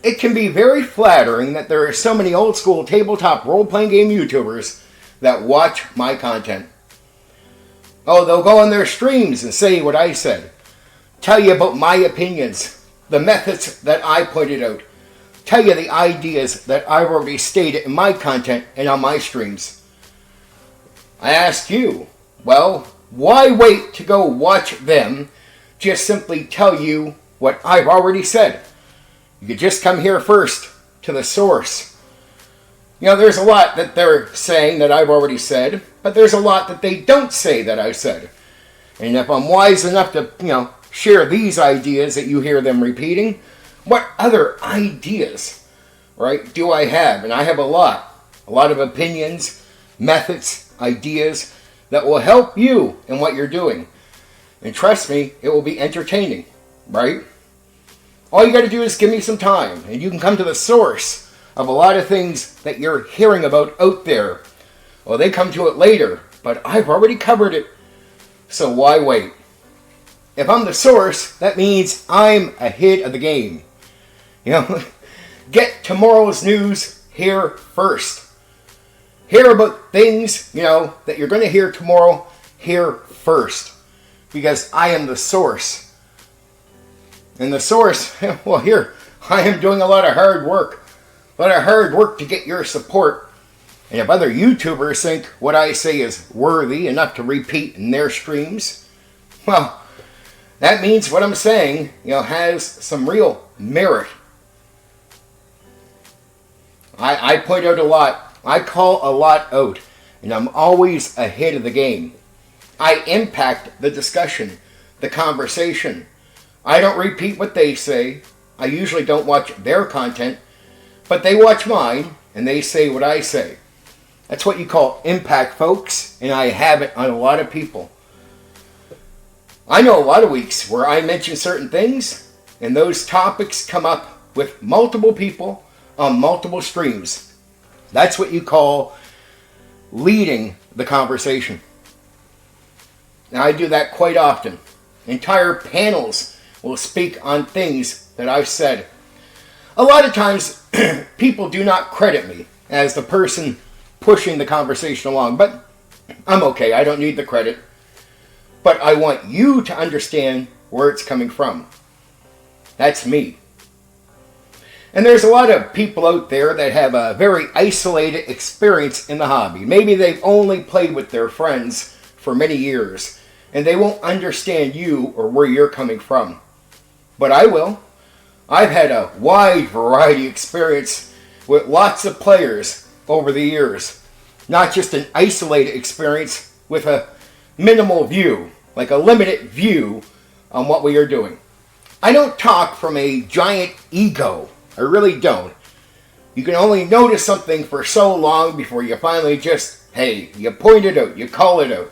it can be very flattering that there are so many old school tabletop role-playing game YouTubers that watch my content. Oh, they'll go on their streams and say what I said, tell you about my opinions, the methods that I pointed out, tell you the ideas that I've already stated in my content and on my streams. I ask you, well, why wait to go watch them? Just simply tell you what I've already said. You could just come here first to the source. You know, there's a lot that they're saying that I've already said, but there's a lot that they don't say that I've said. And if I'm wise enough to, share these ideas that you hear them repeating, what other ideas, right, do I have? And I have a lot of opinions, methods, ideas that will help you in what you're doing. And trust me, it will be entertaining, right? All you got to do is give me some time, and you can come to the source of a lot of things that you're hearing about out there. Well, they come to it later, but I've already covered it, so why wait? If I'm the source, that means I'm ahead of the game. Get tomorrow's news here first. Hear about things, that you're going to hear tomorrow here first. Because I am the source. And the source, well, here, I am doing a lot of hard work. A lot of hard work to get your support. And if other YouTubers think what I say is worthy enough to repeat in their streams, well, that means what I'm saying, has some real merit. I point out a lot. I call a lot out. And I'm always ahead of the game. I impact the discussion, the conversation. I don't repeat what they say. I usually don't watch their content. But they watch mine, and they say what I say. That's what you call impact, folks. And I have it on a lot of people. I know a lot of weeks where I mention certain things, and those topics come up with multiple people on multiple streams. That's what you call leading the conversation. Now, I do that quite often. Entire panels will speak on things that I've said. A lot of times, people do not credit me as the person pushing the conversation along, but I'm okay. I don't need the credit. But I want you to understand where it's coming from. That's me. And there's a lot of people out there that have a very isolated experience in the hobby. Maybe they've only played with their friends for many years, and they won't understand you or where you're coming from. But I will. I've had a wide variety of experience with lots of players over the years. Not just an isolated experience with a minimal view, like a limited view on what we are doing. I don't talk from a giant ego. I really don't. You can only notice something for so long before you finally just, you point it out, you call it out.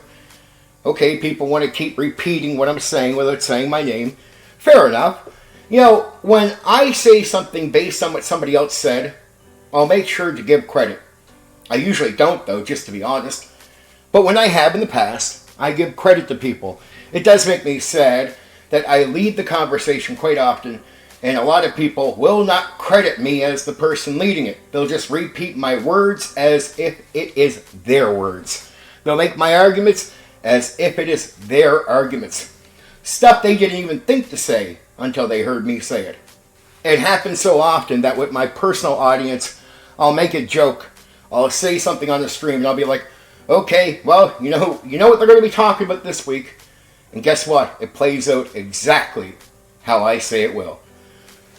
Okay, people want to keep repeating what I'm saying without saying my name. Fair enough. When I say something based on what somebody else said, I'll make sure to give credit. I usually don't, though, just to be honest. But when I have in the past, I give credit to people. It does make me sad that I lead the conversation quite often, and a lot of people will not credit me as the person leading it. They'll just repeat my words as if it is their words. They'll make my arguments as if it is their arguments. Stuff they didn't even think to say until they heard me say it. It happens so often that with my personal audience, I'll make a joke. I'll say something on the stream and I'll be like, okay, well, you know what they're going to be talking about this week. And guess what? It plays out exactly how I say it will.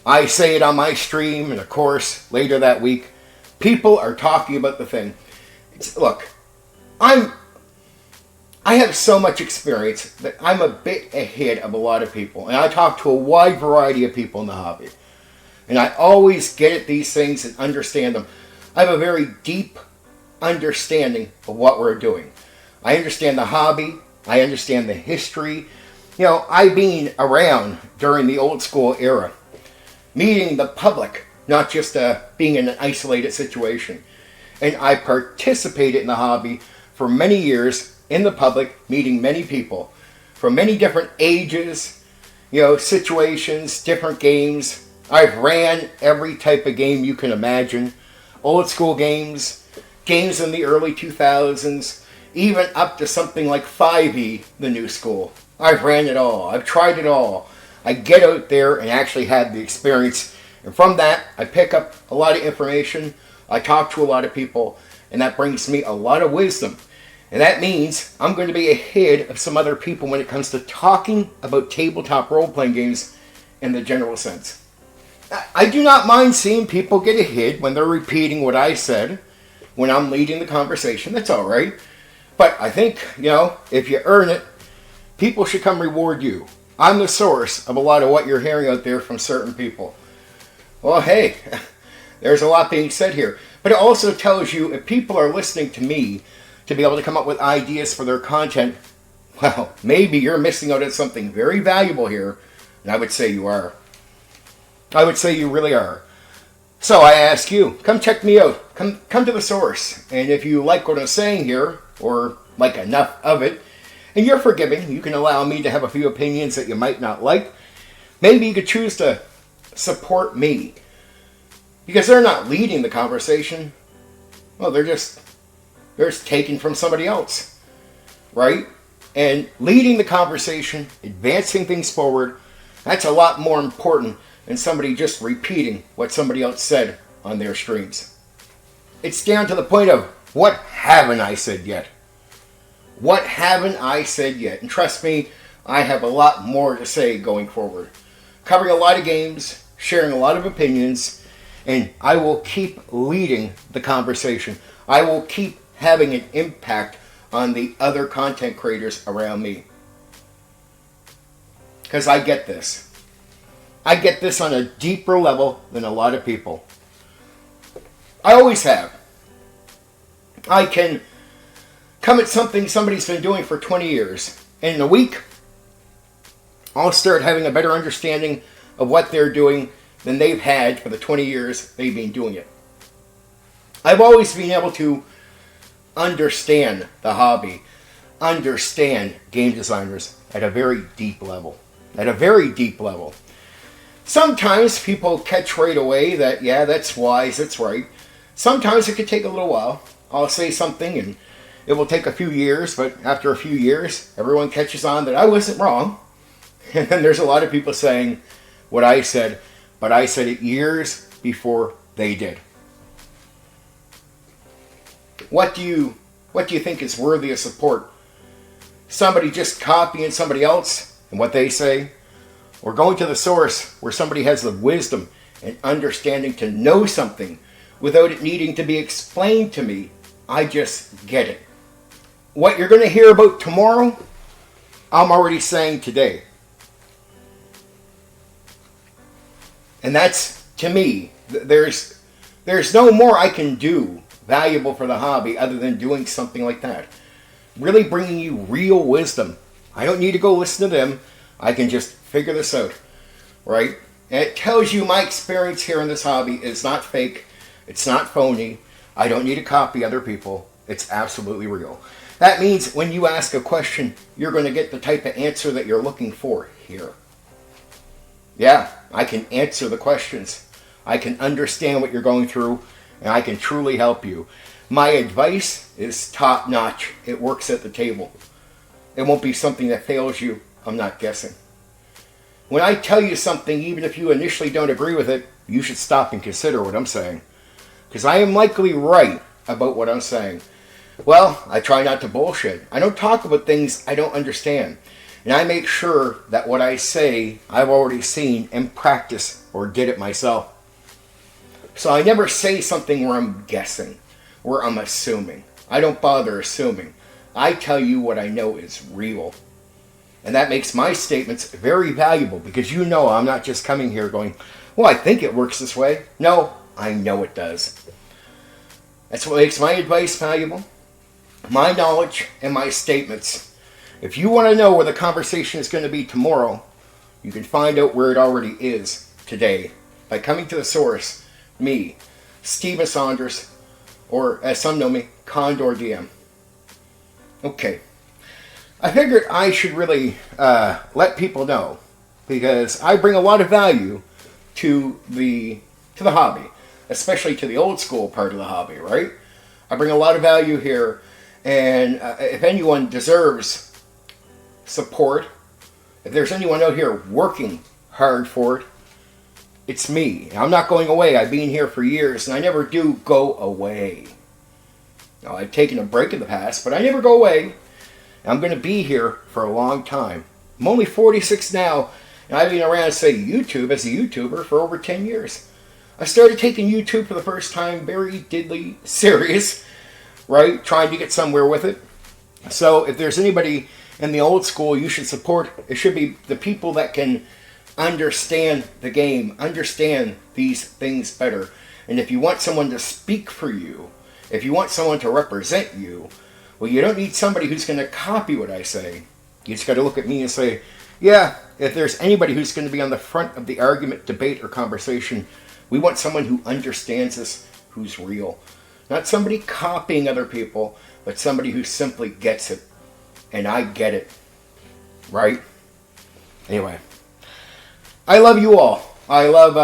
I say it on my stream, and of course, later that week, people are talking about the thing. Look, I have so much experience that I'm a bit ahead of a lot of people. And I talk to a wide variety of people in the hobby. And I always get at these things and understand them. I have a very deep understanding of what we're doing. I understand the hobby. I understand the history. I've been around during the old school era, meeting the public, not just being in an isolated situation. And I participated in the hobby for many years in the public, meeting many people from many different ages, situations, different games, I've ran every type of game you can imagine. Old school games, games in the early 2000s, even up to something like 5e, the new school. I've ran it all. I've tried it all. I get out there and actually have the experience. And from that, I pick up a lot of information. I talk to a lot of people. And that brings me a lot of wisdom. And that means I'm going to be ahead of some other people when it comes to talking about tabletop role-playing games in the general sense. I do not mind seeing people get ahead when they're repeating what I said when I'm leading the conversation. That's all right. But I think, if you earn it, people should come reward you. I'm the source of a lot of what you're hearing out there from certain people. Well, hey, there's a lot being said here. But it also tells you if people are listening to me to be able to come up with ideas for their content, well, maybe you're missing out on something very valuable here. And I would say you are. I would say you really are. So I ask you, come check me out. Come to the source. And if you like what I'm saying here, or like enough of it, and you're forgiving, you can allow me to have a few opinions that you might not like. Maybe you could choose to support me. Because they're not leading the conversation. Well, they're just taking from somebody else. Right? And leading the conversation, advancing things forward, that's a lot more important than somebody just repeating what somebody else said on their streams. It's down to the point of, what haven't I said yet? What haven't I said yet? And trust me, I have a lot more to say going forward. Covering a lot of games, sharing a lot of opinions, and I will keep leading the conversation. I will keep having an impact on the other content creators around me. Because I get this. I get this on a deeper level than a lot of people. I always have. I can come at something somebody's been doing for 20 years, and in a week, I'll start having a better understanding of what they're doing than they've had for the 20 years they've been doing it. I've always been able to understand the hobby, understand game designers at a very deep level. At a very deep level. Sometimes people catch right away that, yeah, that's wise, that's right. Sometimes it could take a little while. I'll say something and it will take a few years, but after a few years, everyone catches on that I wasn't wrong. And then there's a lot of people saying what I said, but I said it years before they did. What do you think is worthy of support? Somebody just copying somebody else and what they say? Or going to the source where somebody has the wisdom and understanding to know something without it needing to be explained to me. I just get it. What you're going to hear about tomorrow, I'm already saying today. And that's, to me, there's no more I can do valuable for the hobby other than doing something like that. Really bringing you real wisdom. I don't need to go listen to them. I can just figure this out, right? And it tells you my experience here in this hobby is not fake. It's not phony. I don't need to copy other people. It's absolutely real. That means when you ask a question, you're going to get the type of answer that you're looking for here. Yeah, I can answer the questions. I can understand what you're going through, and I can truly help you. My advice is top-notch. It works at the table. It won't be something that fails you. I'm not guessing. When I tell you something, even if you initially don't agree with it, you should stop and consider what I'm saying. Because I am likely right about what I'm saying. Well, I try not to bullshit. I don't talk about things I don't understand. And I make sure that what I say, I've already seen and practiced or did it myself. So I never say something where I'm guessing, where I'm assuming. I don't bother assuming. I tell you what I know is real. And that makes my statements very valuable because you know I'm not just coming here going, well, I think it works this way. No, I know it does. That's what makes my advice valuable. My knowledge and my statements. If you want to know where the conversation is going to be tomorrow, you can find out where it already is today by coming to the source, me, Steven Saunders, or as some know me, Condor DM. Okay. I figured I should really let people know because I bring a lot of value to the hobby, especially to the old school part of the hobby, right? I bring a lot of value here, and if anyone deserves support, if there's anyone out here working hard for it, it's me. I'm not going away. I've been here for years, and I never do go away. Now, I've taken a break in the past, but I never go away. I'm going to be here for a long time. I'm only 46 now, and I've been around, say, YouTube as a YouTuber for over 10 years. I started taking YouTube for the first time very deadly serious, right? Trying to get somewhere with it. So if there's anybody in the old school you should support, it should be the people that can understand the game, understand these things better. And if you want someone to speak for you, if you want someone to represent you, well, you don't need somebody who's going to copy what I say. You just got to look at me and say, yeah, if there's anybody who's going to be on the front of the argument, debate, or conversation, we want someone who understands us, who's real. Not somebody copying other people, but somebody who simply gets it. And I get it. Right? Anyway. I love you all. I love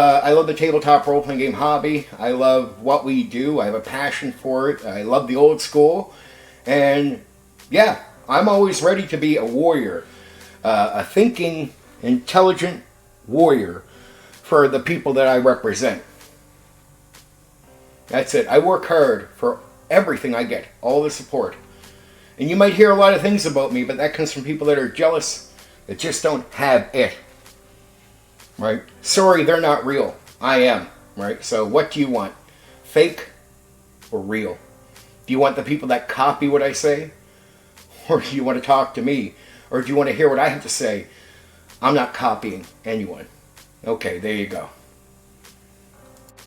the tabletop role-playing game hobby. I love what we do. I have a passion for it. I love the old school. And yeah, I'm always ready to be a warrior. A thinking, intelligent warrior for the people that I represent. That's it. I work hard for everything I get. All the support. And you might hear a lot of things about me, but that comes from people that are jealous, that just don't have it. Right? Sorry, they're not real. I am. Right? So what do you want? Fake or real? Do you want the people that copy what I say? Or do you want to talk to me? Or do you want to hear what I have to say? I'm not copying anyone. Okay, there you go.